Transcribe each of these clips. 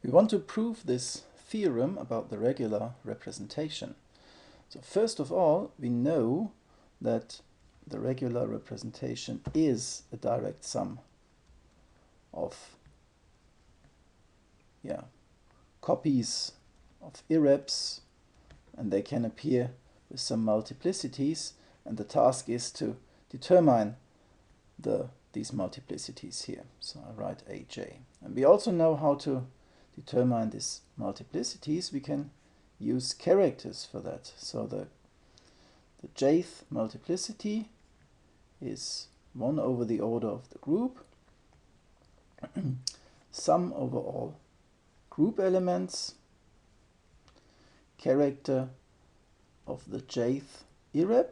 We want to prove this theorem about the regular representation. So first of all, we know that the regular representation is a direct sum of copies of irreps, and they can appear with some multiplicities, and the task is to determine these multiplicities here. So I write aj. And we also know how to determine these multiplicities. We can use characters for that. So the jth multiplicity is 1 over the order of the group, sum over all group elements, character of the jth irrep,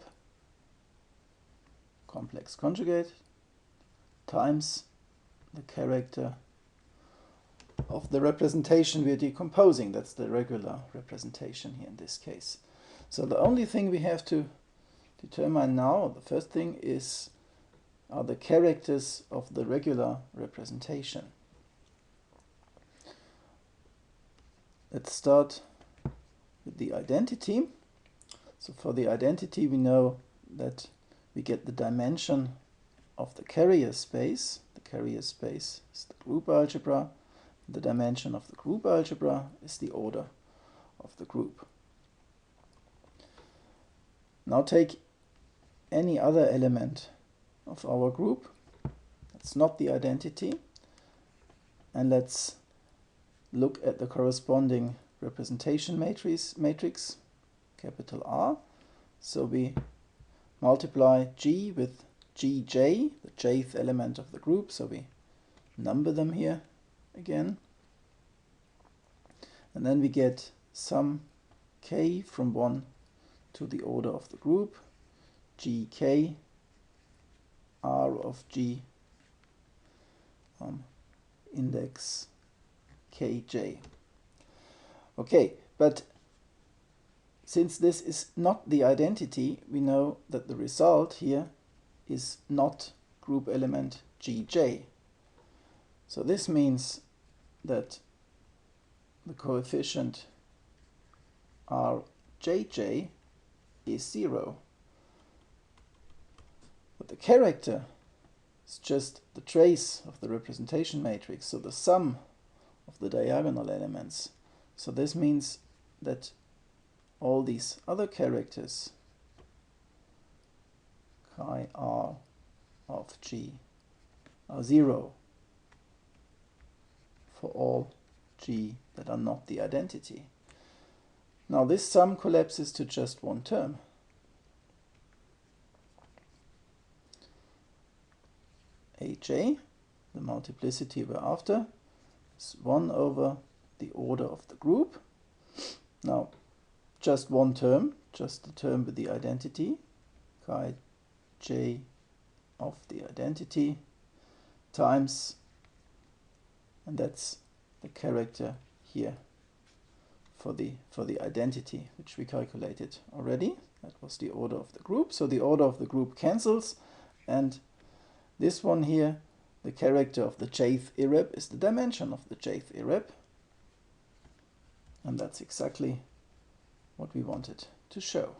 complex conjugate, times the character of the representation we're decomposing. That's the regular representation here in this case. So the only thing we have to determine now, the first thing are the characters of the regular representation. Let's start with the identity. So for the identity, we know that we get the dimension of the carrier space. The carrier space is the group algebra. The dimension of the group algebra is the order of the group. Now take any other element of our group. That's not the identity. And let's look at the corresponding representation matrix, capital R. So we multiply G with Gj, the jth element of the group. So we number them here again. And then we get sum k from 1 to the order of the group, gk, r of g, index kj. Okay, but since this is not the identity, we know that the result here is not group element gj. So this means that the coefficient rjj is 0. But the character is just the trace of the representation matrix, so the sum of the diagonal elements. So this means that all these other characters, chi r of g, are 0 for all g that are not the identity. Now this sum collapses to just one term. aj, the multiplicity we're after, is 1 over the order of the group. Now just one term, just the term with the identity, chi j of the identity, times, and that's the character here for the identity, which we calculated already. That was the order of the group. So the order of the group cancels, and this one here, the character of the jth irrep, is the dimension of the jth irrep. And that's exactly what we wanted to show.